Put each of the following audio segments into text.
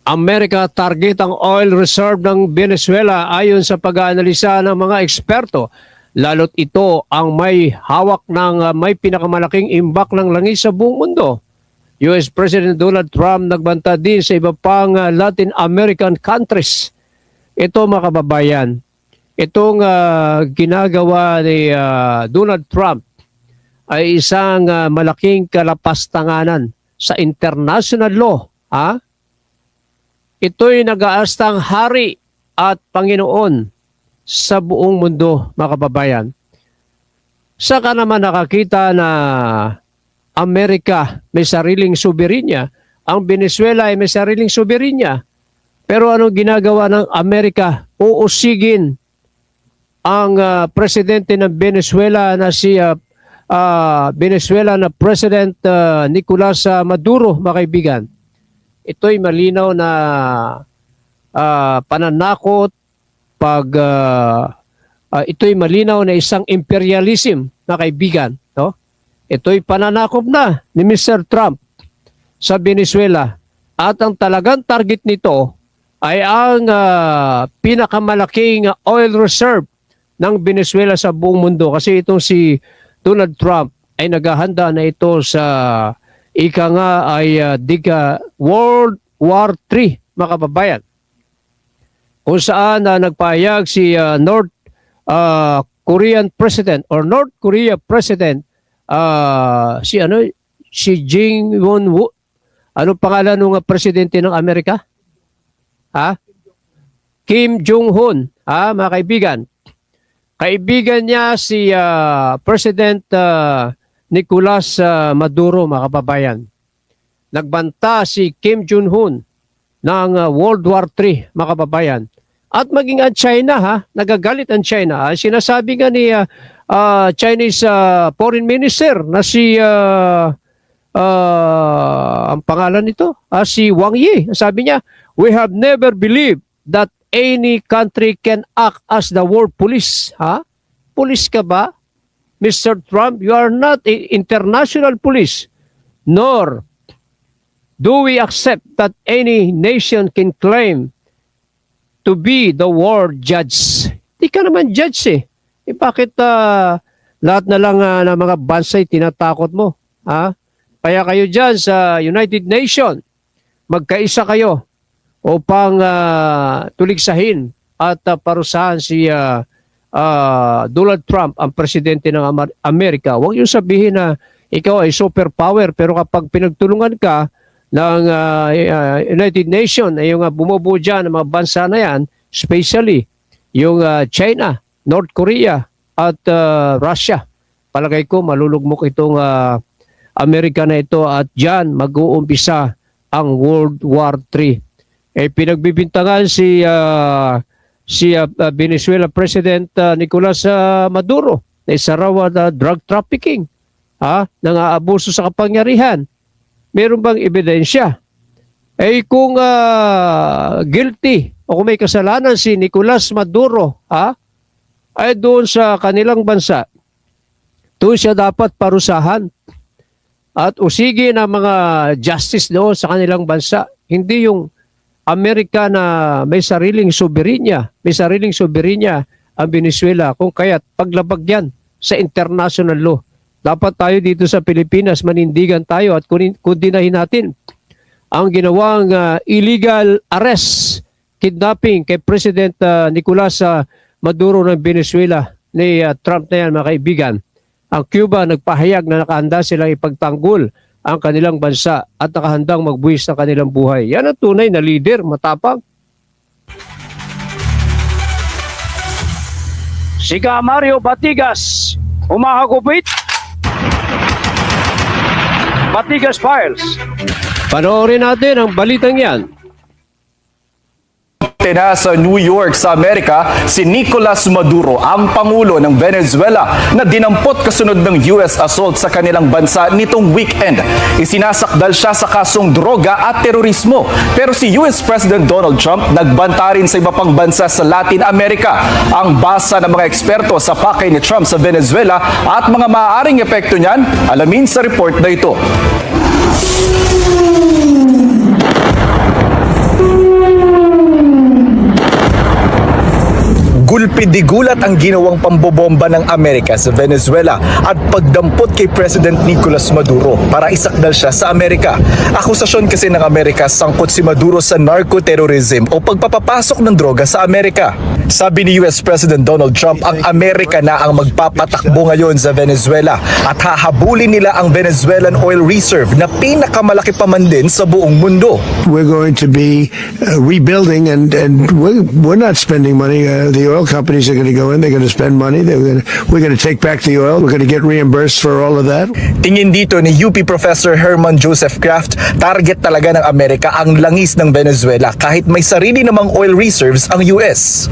Amerika target ang oil reserve ng Venezuela ayon sa pag-aanalisa ng mga eksperto. Lalo't ito ang may hawak ng may pinakamalaking imbak ng langis sa buong mundo. US President Donald Trump nagbanta din sa iba pang Latin American countries. Ito mga kababayan, itong ginagawa ni Donald Trump ay isang malaking kalapastanganan sa international law. Ito'y nag-aastang hari at Panginoon sa buong mundo, mga kababayan. Saka naman nakakita na Amerika may sariling soberenya, ang Venezuela ay may sariling soberenya. Pero anong ginagawa ng Amerika? Uusigin ang presidente ng Venezuela na si Venezuela na President Nicolas Maduro, mga kaibigan. Ito'y malinaw na pananakot, ito'y malinaw na isang imperialism, mga kaibigan. No? Ito'y pananakop na ni Mr. Trump sa Venezuela. At ang talagang target nito ay ang pinakamalaking oil reserve ng Venezuela sa buong mundo. Kasi itong si Donald Trump ay naghahanda na ito sa ika nga ay World War III, mga kababayan. Kung saan nagpahayag si North Korean President or North Korea President si Jing Won-woo. Ano pangalan ng presidente ng Amerika? Kim Jong-un, mga kaibigan. Kaibigan niya si President Nicolas Maduro, mga kababayan. Nagbanta si Kim Jong-un ng World War III, mga kababayan. At maging ang China, nagagalit ang China. Sinasabi nga ni Chinese Foreign Minister na si ang pangalan nito, si Wang Yi. Sabi niya, "We have never believed that any country can act as the world police." Police ka ba? Mr. Trump, you are not an international police, nor do we accept that any nation can claim to be the world judge. Di ka naman judge bakit lahat na lang ng mga bansay tinatakot mo? Kaya kayo dyan sa United Nations, magkaisa kayo upang tuligsahin at parusahan si Donald Trump, ang presidente ng Amerika. Huwag yung sabihin na ikaw ay superpower, pero kapag pinagtulungan ka ng United Nations, ay yung bumubuo dyan ng mga bansa na yan, especially yung China, North Korea at Russia. Palagay ko malulugmok itong Amerika na ito at dyan mag-uumpisa ang World War III. Pinagbibintangan si Venezuela President Nicolas Maduro na isa raw drug trafficking, nang-aabuso sa kapangyarihan. Meron bang ebidensya? Kung guilty o kung may kasalanan si Nicolas Maduro, ay doon sa kanilang bansa, doon siya dapat parusahan at usigin ang mga justice doon sa kanilang bansa. Hindi yung Amerika na may sariling soberenya, ang Venezuela, kung kaya't paglabag yan sa international law. Dapat tayo dito sa Pilipinas, manindigan tayo at kundinahin natin ang ginawang illegal arrest, kidnapping kay President Nicolas Maduro ng Venezuela ni Trump na yan, mga kaibigan. Ang Cuba nagpahayag na nakahanda silang ipagtanggol ang kanilang bansa at nakahandang magbuwis ng kanilang buhay. Yan ang tunay na leader, matapang. Sika Mario Batigas, umahagupit. Batigas Files. Panoorin natin ang balitang yan. Na sa New York sa Amerika si Nicolas Maduro, ang Pangulo ng Venezuela na dinampot kasunod ng US assault sa kanilang bansa nitong weekend. Isinasakdal siya sa kasong droga at terorismo. Pero si US President Donald Trump nagbanta rin sa iba pang bansa sa Latin America. Ang basa ng mga eksperto sa pakay ni Trump sa Venezuela at mga maaaring epekto niyan, alamin sa report na ito. Pinigulat ang ginawang pambobomba ng Amerika sa Venezuela at pagdampot kay President Nicolas Maduro para isakdal siya sa Amerika. Akusasyon kasi ng Amerika sangkot si Maduro sa narco-terrorism o pagpapapasok ng droga sa Amerika. Sabi ni US President Donald Trump, ang Amerika na ang magpapatakbo ngayon sa Venezuela at hahabulin nila ang Venezuelan oil reserve na pinakamalaki pa man din sa buong mundo. We're going to be rebuilding, and we're not spending money. The oil companies are going to go in. They're going to spend money. We're going to take back the oil. We're going to get reimbursed for all of that. Tingin dito ni UP Professor Herman Joseph Kraft, target talaga ng Amerika ang langis ng Venezuela kahit may sarili namang oil reserves ang US.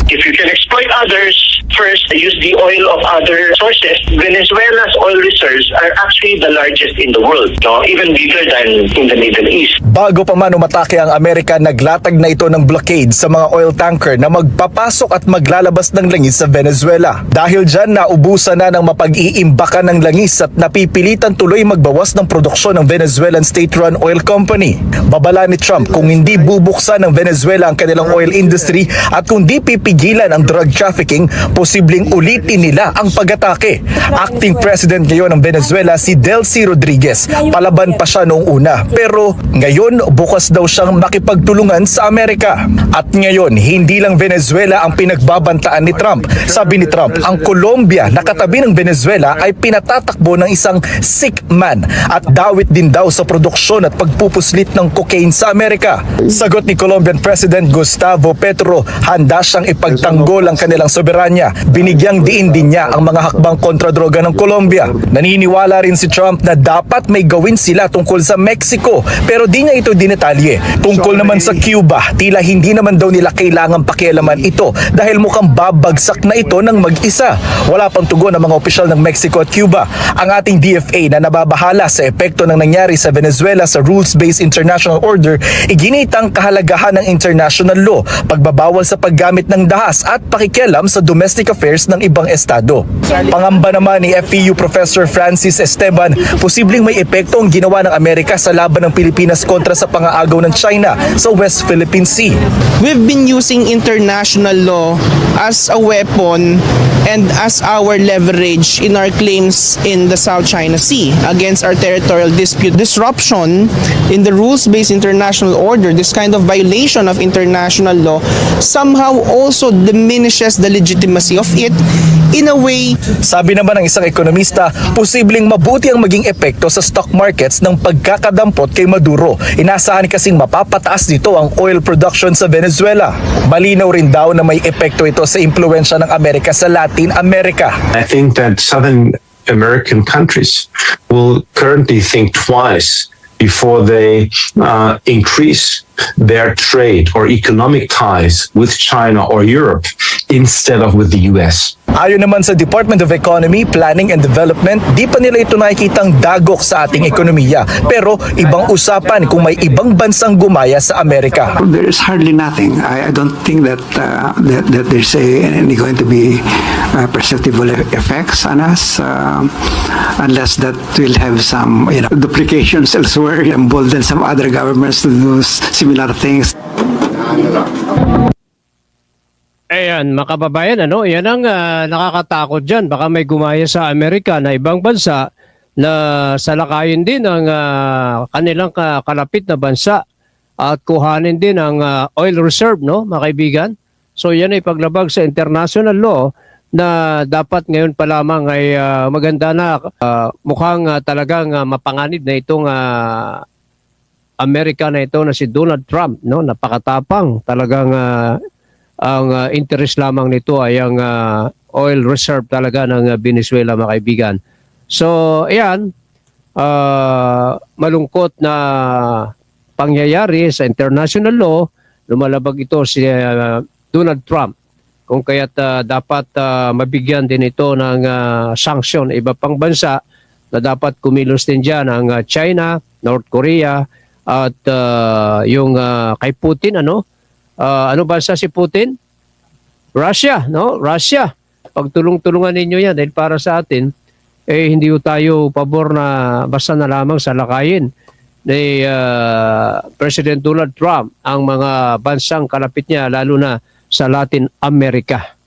If you can exploit others, first use the oil of other sources. Venezuela's oil reserves are actually the largest in the world, no? Even bigger than in the Middle East. Bago pa man umatake ang Amerika, naglatag na ito ng blockade sa mga oil tanker na magpapasok at maglalabas ng langis sa Venezuela. Dahil dyan, naubusan na ng mapag-iimbakan ng langis at napipilitan tuloy magbawas ng produksyon ng Venezuelan state-run oil company. Babala ni Trump kung hindi bubuksan ng Venezuela ang kanilang oil industry at kung di pipigilan ang drug trafficking, posibleng ulitin nila ang pag-atake. Acting President ngayon ng Venezuela si Delcy Rodriguez. Palaban pa siya noong una, pero ngayon bukas daw siyang makipagtulungan sa Amerika. At ngayon, hindi lang Venezuela ang pinagbabantaan ni Trump. Sabi ni Trump, ang Colombia na katabi ng Venezuela ay pinatatakbo ng isang sick man at dawit din daw sa produksyon at pagpupuslit ng cocaine sa Amerika. Sagot ni Colombian President Gustavo Petro, handa siyang ipagtanggol ang kanilang soberanya. Binigyang diin din niya ang mga hakbang kontra droga ng Colombia. Naniniwala rin si Trump na dapat may gawin sila tungkol sa Mexico, pero di niya ito dinetalye. Tungkol naman sa Cuba, tila hindi naman daw nila kailangang pakialaman ito dahil mukhang babagsak na ito ng mag-isa. Wala pang tugon ng mga opisyal ng Mexico at Cuba. Ang ating DFA na nababahala sa epekto ng nangyari sa Venezuela sa rules-based international order, iginitang kahalagahan ng international law, pagbabawal sa paggamit ng dahas at pakikialam sa domestic affairs ng ibang estado. Pangamba naman ni FEU Professor Francis Esteban, posibleng may epekto ang ginawa ng Amerika sa laban ng Pilipinas kontra sa pangaagaw ng China sa West Philippine Sea. We've been using international law as a weapon and as our leverage in our claims in the South China Sea against our territorial dispute. Disruption in the rules-based international order, this kind of violation of international law, somehow also diminishes the legitimacy of it in a way. Sabi naman ng isang ekonomista, posibleng mabuti ang maging epekto sa stock markets ng pagkakadampot kay Maduro. Inasahan kasing mapapataas dito ang oil production sa Venezuela. Malinaw rin daw na may epekto ito sa impluwensya ng Amerika sa Latin America. I think that Southern American countries will currently think twice before they increase their trade or economic ties with China or Europe instead of with the US. Ayon naman sa Department of Economy, Planning and Development, di pa nila ito nakikitang dagok sa ating ekonomiya. Pero ibang usapan kung may ibang bansang gumaya sa Amerika. There is hardly nothing. I don't think that there's any going to be perceptible effects on us unless that will have some duplications elsewhere, embolden some other governments to do similar things. Ayan, makababayan, yan ang nakakatakot dyan. Baka may gumaya sa Amerika na ibang bansa na salakayin din ang kanilang kalapit na bansa at kuhanin din ang oil reserve, mga kaibigan. So yan ay paglabag sa international law na dapat ngayon pa lamang ay maganda na mukhang talagang mapanganib na itong Amerika na ito na si Donald Trump, napakatapang talagang ang interest lamang nito ay ang oil reserve talaga ng Venezuela, mga kaibigan. So, ayan, malungkot na pangyayari sa international law, lumalabag ito si Donald Trump. Kung kaya't dapat mabigyan din ito ng sanksyon iba pang bansa na dapat kumilos din dyan ang China, North Korea, at yung kay Putin, ano bansa si Putin? Russia, Russia. Pagtulong-tulungan ninyo yan dahil para sa atin, hindi tayo pabor na basta na lamang salakayin ni President Donald Trump ang mga bansang kalapit niya, lalo na sa Latin America.